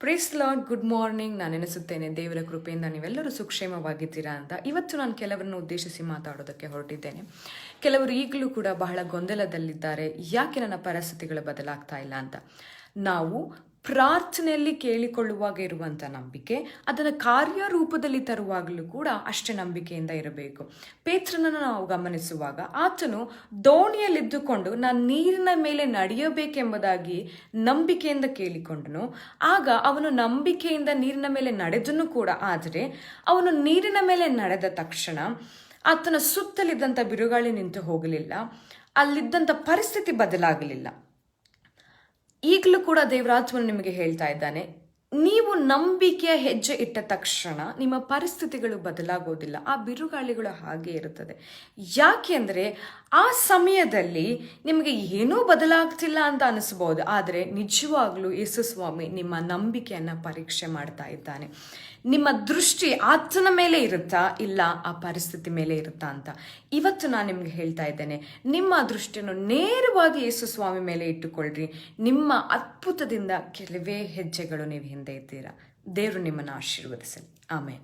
Praise lord, good morning. ನಾನು ಎನಿಸುತ್ತೇನೆ ದೇವರ ಕೃಪೆಯಿಂದ ನೀವೆಲ್ಲರೂ ಸುಕ್ಷೇಮವಾಗಿದ್ದೀರಾ ಅಂತ. ಇವತ್ತು ನಾನು ಕೆಲವರನ್ನು ಉದ್ದೇಶಿಸಿ ಮಾತಾಡೋದಕ್ಕೆ ಹೊರಟಿದ್ದೇನೆ. ಕೆಲವರು ಈಗಲೂ ಕೂಡ ಬಹಳ ಗೊಂದಲದಲ್ಲಿದ್ದಾರೆ, ಯಾಕೆ ನನ್ನ ಪರಿಸ್ಥಿತಿಗಳು ಬದಲಾಗ್ತಾ ಇಲ್ಲ ಅಂತ. ನಾವು ಪ್ರಾರ್ಥನೆಯಲ್ಲಿ ಕೇಳಿಕೊಳ್ಳುವಾಗ ಇರುವಂಥ ನಂಬಿಕೆ, ಅದನ್ನು ಕಾರ್ಯರೂಪದಲ್ಲಿ ತರುವಾಗಲೂ ಕೂಡ ಅಷ್ಟೇ ನಂಬಿಕೆಯಿಂದ ಇರಬೇಕು. ಪೇತ್ರನನ್ನು ನಾವು ಗಮನಿಸುವಾಗ ಆತನು ದೋಣಿಯಲ್ಲಿದ್ದುಕೊಂಡು ನಾನು ನೀರಿನ ಮೇಲೆ ನಡೆಯಬೇಕೆಂಬುದಾಗಿ ನಂಬಿಕೆಯಿಂದ ಕೇಳಿಕೊಂಡನು. ಆಗ ಅವನು ನಂಬಿಕೆಯಿಂದ ನೀರಿನ ಮೇಲೆ ನಡೆದನು ಕೂಡ. ಆದರೆ ಅವನು ನೀರಿನ ಮೇಲೆ ನಡೆದ ತಕ್ಷಣ ಆತನ ಸುತ್ತಲಿದ್ದಂಥ ಬಿರುಗಾಳಿ ನಿಂತು ಹೋಗಲಿಲ್ಲ, ಅಲ್ಲಿದ್ದಂಥ ಪರಿಸ್ಥಿತಿ ಬದಲಾಗಲಿಲ್ಲ. ಈಗಲೂ ಕೂಡ ದೇವರಾತ್ಮನು ನಿಮಗೆ ಹೇಳ್ತಾ ಇದ್ದಾನೆ, ನೀವು ನಂಬಿಕೆಯ ಹೆಜ್ಜೆ ಇಟ್ಟ ತಕ್ಷಣ ನಿಮ್ಮ ಪರಿಸ್ಥಿತಿಗಳು ಬದಲಾಗೋದಿಲ್ಲ. ಆ ಬಿರುಗಾಳಿಗಳು ಹಾಗೆ ಇರುತ್ತದೆ. ಯಾಕೆ ಅಂದರೆ ಆ ಸಮಯದಲ್ಲಿ ನಿಮಗೆ ಏನೂ ಬದಲಾಗ್ತಿಲ್ಲ ಅಂತ ಅನಿಸ್ಬೋದು, ಆದರೆ ನಿಜವಾಗ್ಲೂ ಯೇಸು ಸ್ವಾಮಿ ನಿಮ್ಮ ನಂಬಿಕೆಯನ್ನು ಪರೀಕ್ಷೆ ಮಾಡ್ತಾ ಇದ್ದಾನೆ. ನಿಮ್ಮ ದೃಷ್ಟಿ ಆತನ ಮೇಲೆ ಇರುತ್ತಾ, ಇಲ್ಲ ಆ ಪರಿಸ್ಥಿತಿ ಮೇಲೆ ಇರುತ್ತಾ ಅಂತ. ಇವತ್ತು ನಾನು ನಿಮ್ಗೆ ಹೇಳ್ತಾ ಇದ್ದೇನೆ, ನಿಮ್ಮ ದೃಷ್ಟಿಯನ್ನು ನೇರವಾಗಿ ಯೇಸು ಸ್ವಾಮಿ ಮೇಲೆ ಇಟ್ಟುಕೊಳ್ಳ್ರಿ. ನಿಮ್ಮ ಅದ್ಭುತದಿಂದ ಕೆಲವೇ ಹೆಜ್ಜೆಗಳು ನೀವು ಹಿಂದೆ ಇದ್ದೀರಾ. ದೇವರು ನಿಮ್ಮನ್ನು ಆಶೀರ್ವದಿಸಲಿ. ಆಮೇನ್.